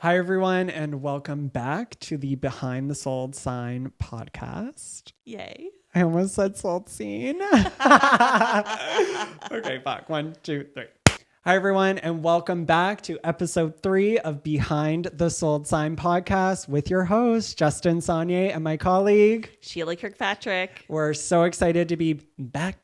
Hi, everyone, and welcome back to the Behind the Sold Sign podcast. Yay. I almost said sold scene. Okay, fuck. 1, 2, 3. Hi, everyone, and welcome back to episode 3 of Behind the Sold Sign podcast with your host, Justin Saunier, and my colleague, Sheila Kirkpatrick. We're so excited to be back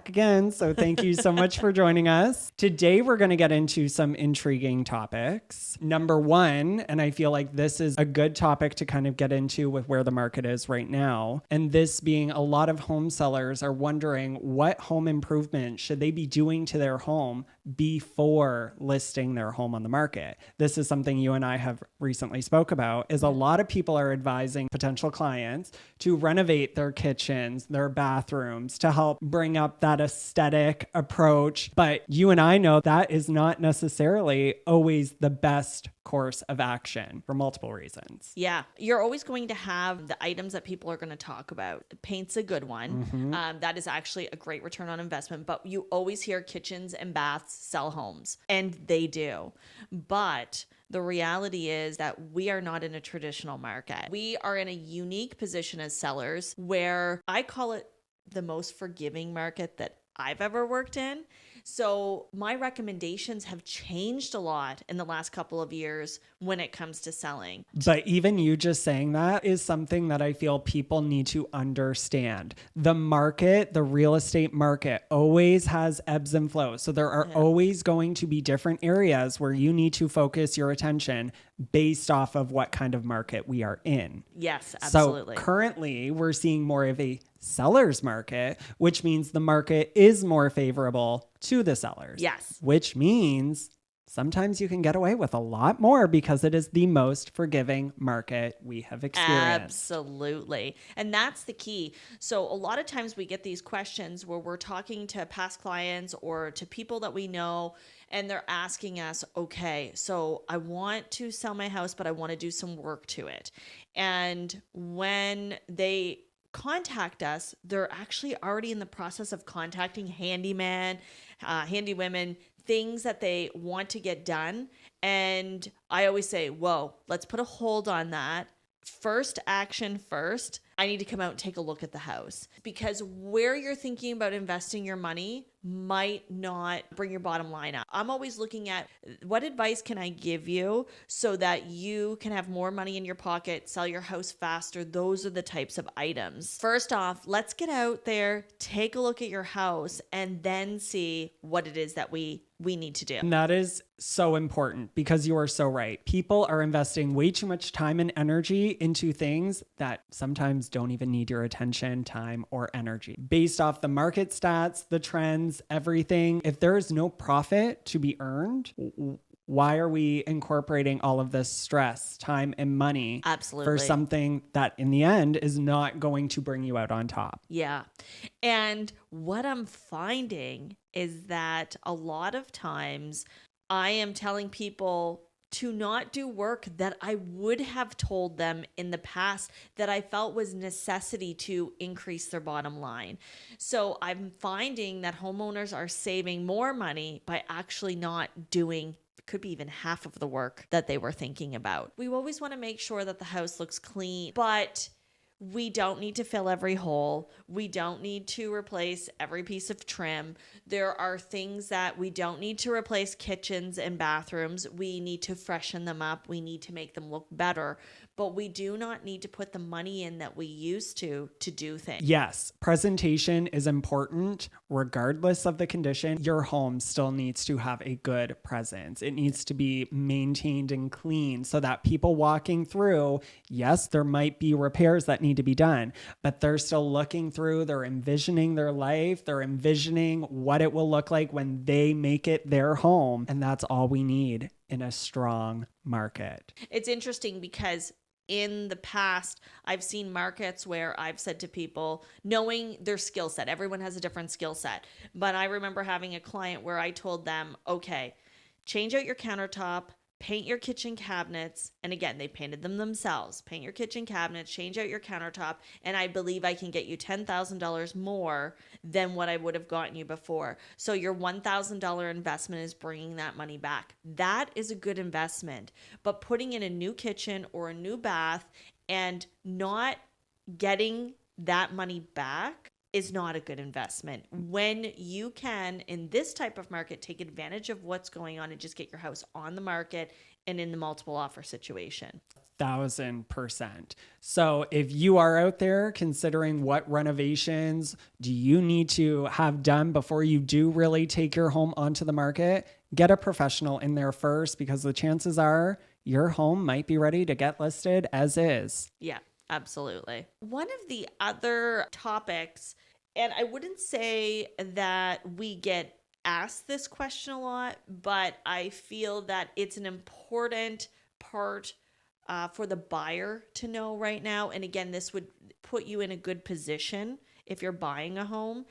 again. So thank you so much for joining us. Today, we're going to get into some intriguing topics. Number one, and I feel like this is a good topic to kind of get into with where the market is right now. And this being a lot of home sellers are wondering what home improvement should they be doing to their home before listing their home on the market. This is something you and I have recently spoke about, is a lot of people are advising potential clients to renovate their kitchens, their bathrooms, to help bring up that aesthetic approach. But you and I know that is not necessarily always the best course of action for multiple reasons. Yeah, you're always going to have the items that people are going to talk about. Paint's a good one. That is actually a great return on investment, but you always hear kitchens and baths sell homes, and they do. But the reality is that we are not in a traditional market. We are in a unique position as sellers where I call it the most forgiving market that I've ever worked in. So my recommendations have changed a lot in the last couple of years when it comes to selling. But even you just saying that is something that I feel people need to understand. The market, the real estate market, always has ebbs and flows. So there are always going to be different areas where you need to focus your attention based off of what kind of market we are in. Yes, absolutely. So currently we're seeing more of a seller's market, which means the market is more favorable to the sellers. Yes. Which means sometimes you can get away with a lot more because it is the most forgiving market we have experienced. Absolutely. And that's the key. So a lot of times we get these questions where we're talking to past clients or to people that we know, and they're asking us, okay, so I want to sell my house, but I want to do some work to it. And when they contact us, they're actually already in the process of contacting handyman, handy women, things that they want to get done. And I always say, whoa, let's put a hold on that. First action first, I need to come out and take a look at the house, because where you're thinking about investing your money might not bring your bottom line up. I'm always looking at what advice can I give you so that you can have more money in your pocket, sell your house faster. Those are the types of items. First off, let's get out there, take a look at your house, and then see what it is that we need to do. And that is so important because you are so right. People are investing way too much time and energy into things that sometimes don't even need your attention, time, or energy. Based off the market stats, the trends, everything, if there is no profit to be earned, why are we incorporating all of this stress, time, and money Absolutely. for something that in the end is not going to bring you out on top? Yeah. And what I'm finding is that a lot of times I am telling people to not do work that I would have told them in the past that I felt was necessity to increase their bottom line. So I'm finding that homeowners are saving more money by actually not doing could be even half of the work that they were thinking about. We always want to make sure that the house looks clean, but we don't need to fill every hole. We don't need to replace every piece of trim. There are things that we don't need to replace, kitchens and bathrooms. We need to freshen them up. We need to make them look better. But we do not need to put the money in that we used to do things. Yes, presentation is important regardless of the condition. Your home still needs to have a good presence. It needs to be maintained and clean so that people walking through, yes, there might be repairs that need to be done, but they're still looking through, they're envisioning their life, they're envisioning what it will look like when they make it their home. And that's all we need in a strong market. It's interesting because in the past, I've seen markets where I've said to people, knowing their skill set, everyone has a different skill set. But I remember having a client where I told them, okay, change out your countertop, paint your kitchen cabinets. And again, they painted them themselves. Paint your kitchen cabinets, change out your countertop, and I believe I can get you $10,000 more than what I would have gotten you before. So your $1,000 investment is bringing that money back. That is a good investment. But putting in a new kitchen or a new bath and not getting that money back is not a good investment. When you can, in this type of market, take advantage of what's going on and just get your house on the market and in the multiple offer situation. 1,000%. So if you are out there considering what renovations do you need to have done before you do really take your home onto the market, get a professional in there first, because the chances are your home might be ready to get listed as is. Yeah, absolutely. One of the other topics, and I wouldn't say that we get asked this question a lot, but I feel that it's an important part for the buyer to know right now. And again, this would put you in a good position if you're buying a home,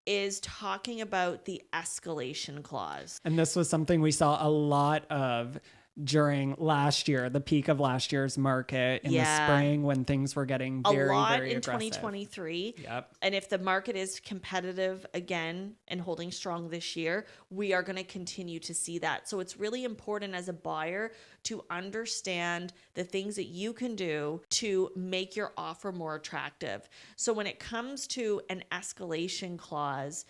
is talking about the escalation clause. And this was something we saw a lot of during last year, the peak of last year's market in the spring, when things were getting very, a lot very in aggressive. 2023. Yep. And if the market is competitive again and holding strong this year, we are going to continue to see that. So it's really important as a buyer to understand the things that you can do to make your offer more attractive. So when it comes to an escalation clause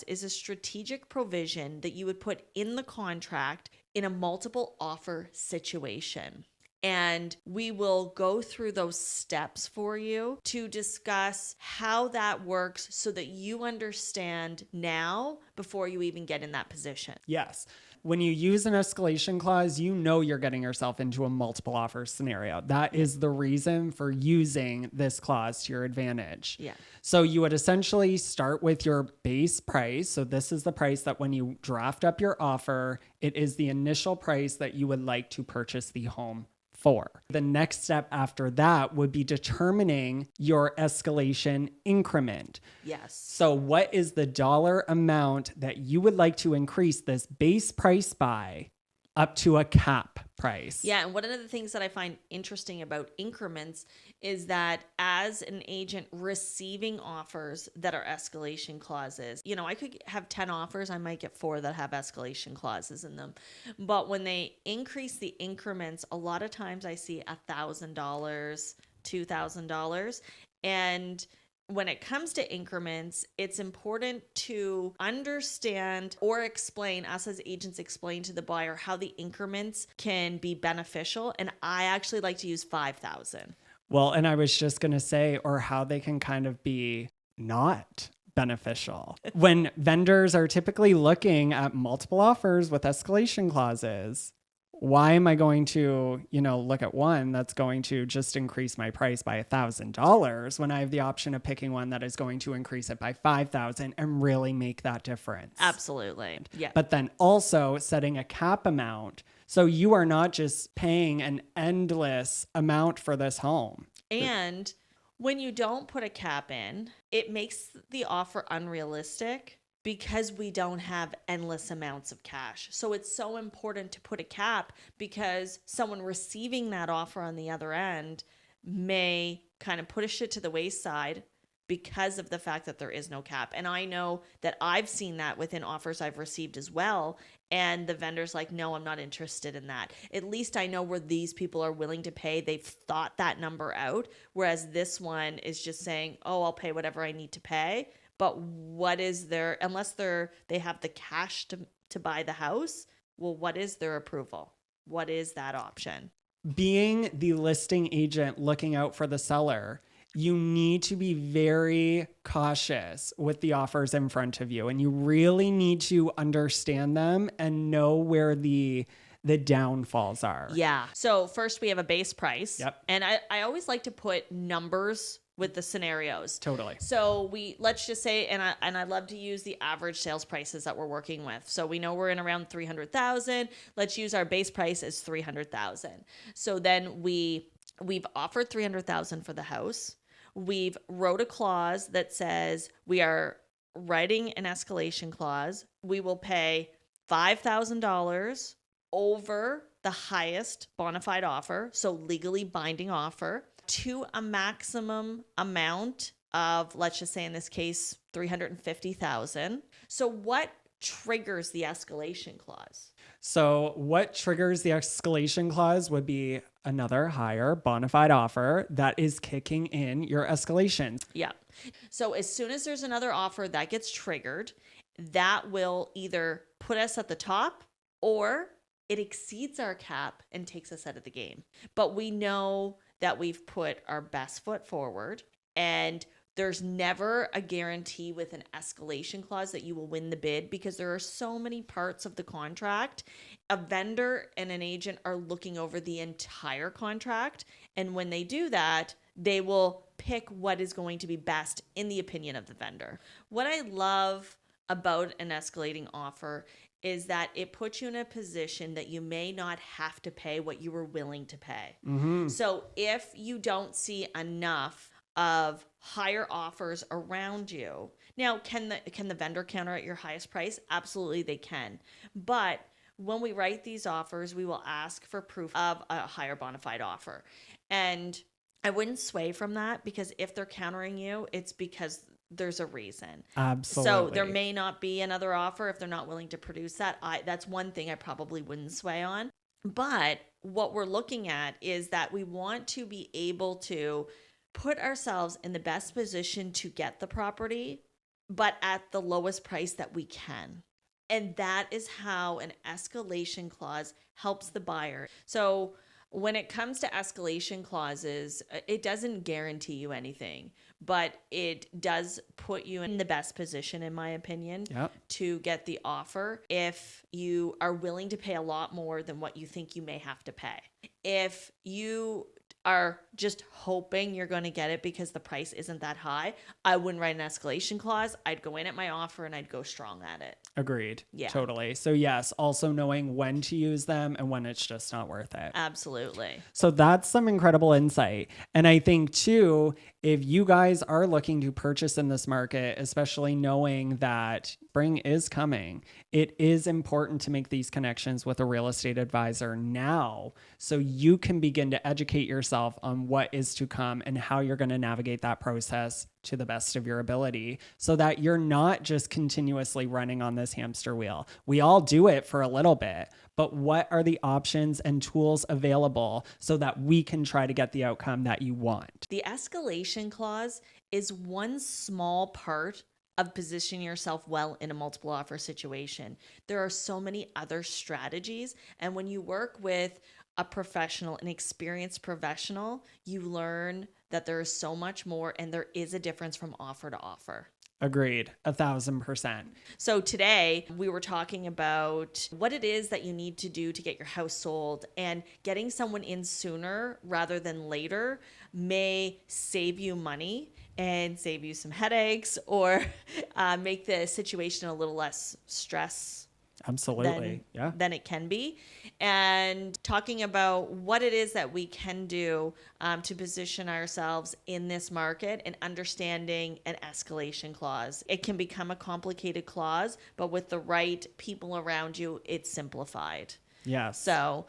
is a strategic provision that you would put in the contract in a multiple offer situation. And we will go through those steps for you to discuss how that works so that you understand now before you even get in that position. Yes. When you use an escalation clause, you know you're getting yourself into a multiple offer scenario. That is the reason for using this clause to your advantage. Yeah. So you would essentially start with your base price. So this is the price that when you draft up your offer, it is the initial price that you would like to purchase the home for. The next step after that would be determining your escalation increment. Yes. So what is the dollar amount that you would like to increase this base price by up to a cap price? Yeah, and one of the things that I find interesting about increments is that as an agent receiving offers that are escalation clauses, I could have 10 offers, I might get 4 that have escalation clauses in them. But when they increase the increments, a lot of times I see $1,000, $2,000. And when it comes to increments, it's important to understand or explain, us as agents explain to the buyer how the increments can be beneficial. And I actually like to use 5,000. Well, and I was just going to say, or how they can kind of be not beneficial. When vendors are typically looking at multiple offers with escalation clauses, why am I going to, look at one that's going to just increase my price by $1,000 when I have the option of picking one that is going to increase it by $5,000 and really make that difference? Absolutely. Yeah. But then also setting a cap amount. So you are not just paying an endless amount for this home. And when you don't put a cap in, it makes the offer unrealistic, because we don't have endless amounts of cash. So it's so important to put a cap, because someone receiving that offer on the other end may kind of push it to the wayside because of the fact that there is no cap. And I know that I've seen that within offers I've received as well. And the vendor's like, no, I'm not interested in that. At least I know where these people are willing to pay. They've thought that number out. Whereas this one is just saying, oh, I'll pay whatever I need to pay. But what is their, unless they have the cash to buy the house, well, what is their approval? What is that option? Being the listing agent looking out for the seller, you need to be very cautious with the offers in front of you. And you really need to understand them and know where the downfalls are. Yeah. So first we have a base price. Yep. And I always like to put numbers with the scenarios. Totally. So let's just say, and I love to use the average sales prices that we're working with. So we know we're in around 300,000. Let's use our base price as 300,000. So then we've offered 300,000 for the house. We've wrote a clause that says we are writing an escalation clause. We will pay $5,000 over the highest bona fide offer, so legally binding offer, to a maximum amount of, let's just say in this case, $350,000. So what triggers the escalation clause? So what triggers the escalation clause would be another higher bona fide offer that is kicking in your escalation. Yeah. So as soon as there's another offer that gets triggered, that will either put us at the top or it exceeds our cap and takes us out of the game. But we know that we've put our best foot forward, and there's never a guarantee with an escalation clause that you will win the bid because there are so many parts of the contract. A vendor and an agent are looking over the entire contract. And when they do that, they will pick what is going to be best in the opinion of the vendor. What I love about an escalating offer is that it puts you in a position that you may not have to pay what you were willing to pay. So if you don't see enough of higher offers around you. Now, can the vendor counter at your highest price? Absolutely, they can. But when we write these offers, we will ask for proof of a higher bona fide offer. And I wouldn't sway from that, because if they're countering you, it's because there's a reason. Absolutely. So there may not be another offer if they're not willing to produce that. That's one thing I probably wouldn't sway on. But what we're looking at is that we want to be able to put ourselves in the best position to get the property, but at the lowest price that we can. And that is how an escalation clause helps the buyer. So when it comes to escalation clauses, it doesn't guarantee you anything, but it does put you in the best position, in my opinion, to get the offer if you are willing to pay a lot more than what you think you may have to pay. If you are just hoping you're going to get it because the price isn't that high, I wouldn't write an escalation clause. I'd go in at my offer and I'd go strong at it. Agreed. Yeah. Totally. So yes, also knowing when to use them and when it's just not worth it. Absolutely. So that's some incredible insight. And I think too, if you guys are looking to purchase in this market, especially knowing that spring is coming, it is important to make these connections with a real estate advisor now so you can begin to educate yourself on what is to come and how you're going to navigate that process to the best of your ability so that you're not just continuously running on this hamster wheel. We all do it for a little bit, but what are the options and tools available so that we can try to get the outcome that you want? The escalation clause is one small part of positioning yourself well in a multiple offer situation. There are so many other strategies. And when you work with a professional, an experienced professional, you learn that there is so much more and there is a difference from offer to offer. Agreed. 1,000%. So today we were talking about what it is that you need to do to get your house sold, and getting someone in sooner rather than later may save you money and save you some headaches, or make the situation a little less stress Absolutely. than it can be. And talking about what it is that we can do to position ourselves in this market, and understanding an escalation clause. It can become a complicated clause, but with the right people around you, it's simplified. Yes. So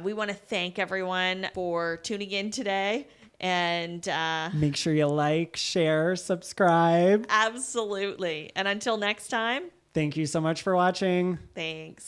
we want to thank everyone for tuning in today. And make sure you like, share, subscribe. Absolutely. And until next time, thank you so much for watching. thanks.